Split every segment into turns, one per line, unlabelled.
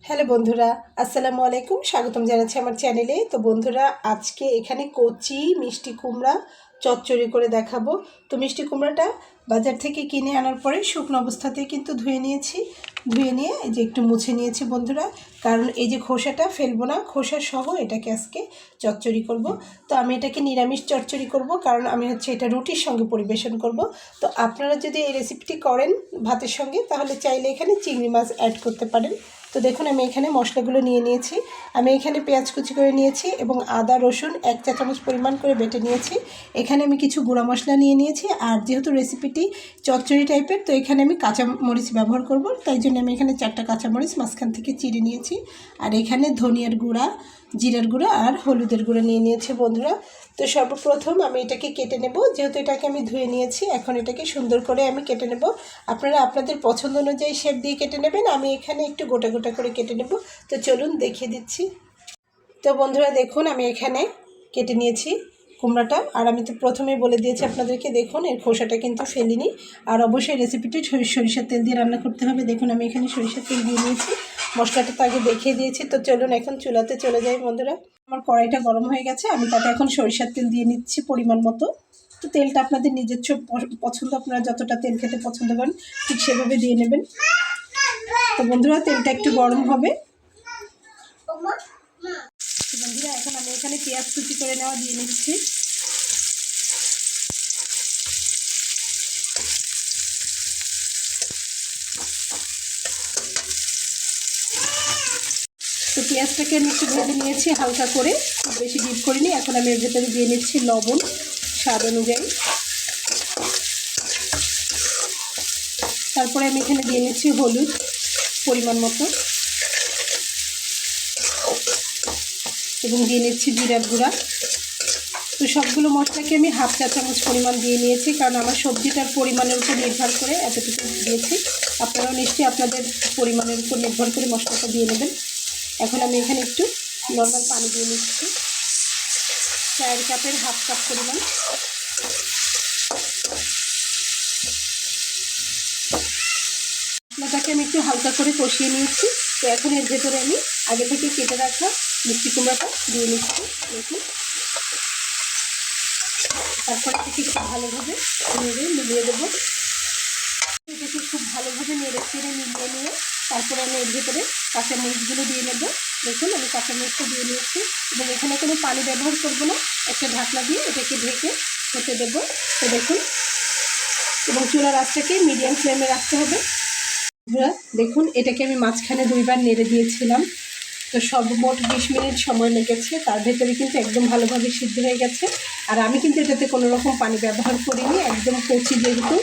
Hello বন্ধুরা, আসসালামু আলাইকুম। স্বাগতম জানাচ্ছি আমার চ্যানেলে। তো বন্ধুরা, আজকে এখানে কচি মিষ্টি কুমড়া চচ্চড়ি করে দেখাবো। তো মিষ্টি কুমড়াটা বাজার থেকে কিনে আনার পরে শুকনো অবস্থাতেই কিন্তু ধুয়ে নিয়েছি। ধুয়ে নিয়ে এই যে একটু মুছে নিয়েছি বন্ধুরা, কারণ এই যে খোসাটা ফেলবো না, খোসা সহ এটাকে আজকে চচ্চড়ি করব। তো আমি এটাকে নিরামিষ চচ্চড়ি করব, কারণ আমি এটা রুটির সঙ্গে পরিবেশন করব। তো আপনারা যদি এই রেসিপিটি করেন ভাতের সঙ্গে, তাহলে চাইলে এখানে চিংড়ি মাছ অ্যাড করতে পারেন। তো দেখুন, আমি এখানে মশলাগুলো নিয়ে নিয়েছি। আমি এখানে পেঁয়াজ কুচি করে নিয়েছি এবং আদা রসুন 1 চা চামচ পরিমাণ করে বেটে নিয়েছি। এখানে আমি কিছু গুঁড়া মশলা নিয়ে নিয়েছি। আর যেহেতু রেসিপিটি চচ্চড়ি টাইপের, তো এখানে আমি কাঁচা মরিচ ব্যবহার করব, তাই জন্য আমি এখানে 4টা কাঁচামরিচ মাঝখান থেকে চিড়ে নিয়েছি। আর এখানে ধনিয়ার গুঁড়া, জিরার গুঁড়া আর হলুদের গুঁড়া নিয়ে নিয়েছি বন্ধুরা। তো সর্বপ্রথম আমি এটাকে কেটে নেব। যেহেতু এটাকে আমি ধুয়ে নিয়েছি, এখন এটাকে সুন্দর করে আমি কেটে নেব। আপনারা আপনাদের পছন্দ অনুযায়ী শেপ দিয়ে কেটে নেবেন। আমি এখানে একটু গোটা গোটা করে কেটে নেব। তো চলুন দেখিয়ে দিচ্ছি। তো বন্ধুরা দেখুন, আমি এখানে কেটে নিয়েছি কুমড়াটা। আর আমি তো প্রথমেই বলে দিয়েছি আপনাদেরকে, দেখুন এর খোসাটা কিন্তু ফেলিনি। আর অবশ্যই রেসিপিটি সরিষার তেল দিয়ে রান্না করতে হবে। দেখুন আমি এখানে সরিষার তেল দিয়ে নিয়েছি। মশলাটা তো আগে দেখিয়ে দিয়েছি। তো চলুন এখন চুলাতে চলে যাই বন্ধুরা। আমার কড়াইটা গরম হয়ে গেছে, আমি তাতে এখন সরিষার তেল দিয়ে নিচ্ছি পরিমাণ মতো। তো তেলটা আপনাদের নিজস্ব পছন্দ, আপনারা যতটা তেল খেতে পছন্দ করেন ঠিক সেভাবে দিয়ে নেবেন। তো বন্ধুরা, তেলটা একটু গরম হবে। বন্ধুরা, এখন আমি এখানে পেঁয়াজ কুচি করে নেওয়া দিয়ে নিচ্ছি। তো পেঁয়াজটাকে আমি একটু ভেজে নিয়েছি হালকা করে, খুব বেশি ডিপ করিনি। এখন আমি এর ভেতরে দিয়ে নিচ্ছি লবণ স্বাদ অনুযায়ী। তারপরে আমি এখানে দিয়ে নিচ্ছি হলুদ পরিমাণ মতো, এবং দিয়ে নিচ্ছি জিরার গুঁড়া। তো সবগুলো মশলাকে আমি 1/2 চা চামচ পরিমাণ দিয়ে নিয়েছি, কারণ আমার সবজিটার পরিমাণের উপর নির্ভর করে এতটুকু দিয়েছি। আপনারাও নিশ্চয়ই আপনাদের পরিমাণের উপর নির্ভর করে মশলাটা দিয়ে নেবেন। এখন আমি এখানে একটু নর্মাল পানি দিয়ে নিচ্ছি, 4 কাপের 1/2 কাপ পরিমাণ। মশলাটাকে আমি একটু হালকা করে কষিয়ে নিয়েছি। তো এখন এর ভেতরে আমি আগে থেকে কেটে রাখা মিষ্টি কুমড়াটা দিয়ে নিচ্ছি। দেখুন, তারপরে এটাকে খুব ভালোভাবে মিলিয়ে দেবো। এটাকে খুব ভালোভাবে নেড়ে চেড়ে মিলিয়ে নিয়ে তারপরে আমি এর ভেতরে কাঁচামরিচগুলো দিয়ে নেব। দেখুন আমি কাঁচামরিচটা দিয়ে নিয়েছি, এবং এখানে কোনো পানি ব্যবহার করব না। একটা ঢাকনা দিয়ে এটাকে ঢেকে হতে দেবো। তো দেখুন, এবং চুলার আঁচটাকে মিডিয়াম ফ্লেমে রাখতে হবে। দেখুন, এটাকে আমি মাঝখানে 2বার নেড়ে দিয়েছিলাম। তো সর্বমোট 20 মিনিট সময় লেগেছে। তার ভেতরে কিন্তু একদম ভালোভাবে সিদ্ধ হয়ে গেছে। আর আমি কিন্তু এটাতে কোনো রকম পানি ব্যবহার করিনি, একদম কচি যেহেতু।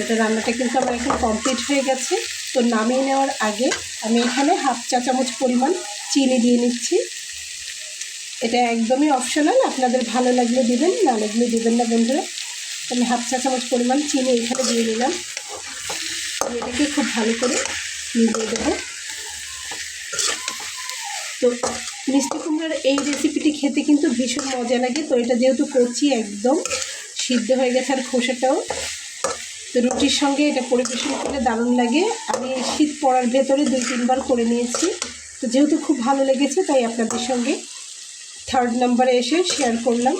এটা রান্নাটা কিন্তু আমার এখন কমপ্লিট হয়ে গেছে। তো নামিয়ে নেওয়ার আগে আমি এখানে 1/2 চা চামচ পরিমাণ চিনি দিয়ে নিচ্ছি। এটা একদমই অপশনাল, আপনাদের ভালো লাগলে দিবেন, না লাগলে দিবেন না বন্ধুরা। আমি 1/2 চা চামচ পরিমাণ চিনি এখানে দিয়ে নিলাম। এটাকে খুব ভালো করে মিলিয়ে দেবো। তো মিষ্টি কুমড়ার এই রেসিপিটি খেতে কিন্তু ভীষণ মজা লাগে। তো এটা যেহেতু কচি একদম সিদ্ধ হয়ে গেছে, আর খোসাটাও, তো রুটির সঙ্গে এটা পরিবেশন করলে দারুণ লাগে। আমি শীত পড়ার ভেতরে 2-3বার করে নিয়েছি। তো যেহেতু খুব ভালো লেগেছে, তাই আপনাদের সঙ্গে 3rd নম্বরে এসে শেয়ার করলাম।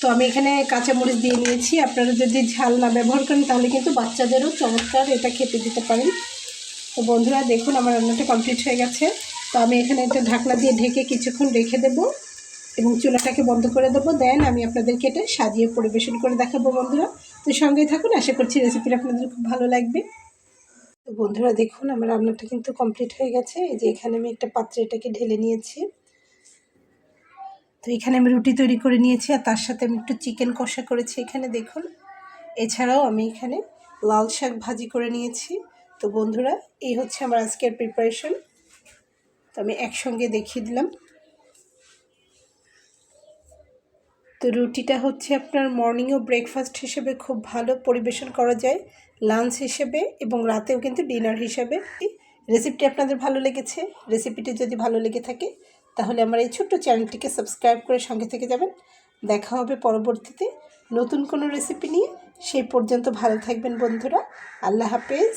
তো আমি এখানে কাঁচামরিচ দিয়ে নিয়েছি। আপনারা যদি ঝাল না ব্যবহার করেন, তাহলে কিন্তু বাচ্চাদেরও চমৎকার এটা খেতে দিতে পারেন। তো বন্ধুরা দেখুন, আমার রান্নাটা কমপ্লিট হয়ে গেছে। তো আমি এখানে একটা ঢাকনা দিয়ে ঢেকে কিছুক্ষণ রেখে দেবো, এবং চুলাটাকে বন্ধ করে দেবো। দেন আমি আপনাদেরকে এটা সাজিয়ে পরিবেশন করে দেখাবো বন্ধুরা। তো সঙ্গেই থাকুন, আশা করছি রেসিপিটা আপনাদের খুব ভালো লাগবে। তো বন্ধুরা দেখুন, আমার রান্নাটা কিন্তু কমপ্লিট হয়ে গেছে। এই যে এখানে আমি একটা পাত্রে এটাকে ঢেলে নিয়েছি। তো এখানে আমি রুটি তৈরি করে নিয়েছি, আর তার সাথে আমি একটু চিকেন কষা করেছি এখানে দেখুন। এছাড়াও আমি এখানে লাল শাক ভাজি করে নিয়েছি। তো বন্ধুরা, এই হচ্ছে আমার আজকের প্রিপারেশন। তো আমি একসঙ্গে দেখিয়ে দিলাম। তো রুটিটা হচ্ছে আপনার মর্নিংও ব্রেকফাস্ট হিসেবে খুব ভালো পরিবেশন করা যায়, লাঞ্চ হিসেবে, এবং রাতেও কিন্তু ডিনার হিসেবে। রেসিপিটি আপনাদের ভালো লেগেছে? রেসিপিটি যদি ভালো লেগে থাকে, তাহলে আমার এই ছোট্ট চ্যানেলটিকে সাবস্ক্রাইব করে সঙ্গে থেকে যাবেন। দেখা হবে পরবর্তীতে নতুন কোনো রেসিপি নিয়ে। সেই পর্যন্ত ভালো থাকবেন বন্ধুরা। আল্লাহ হাফেজ।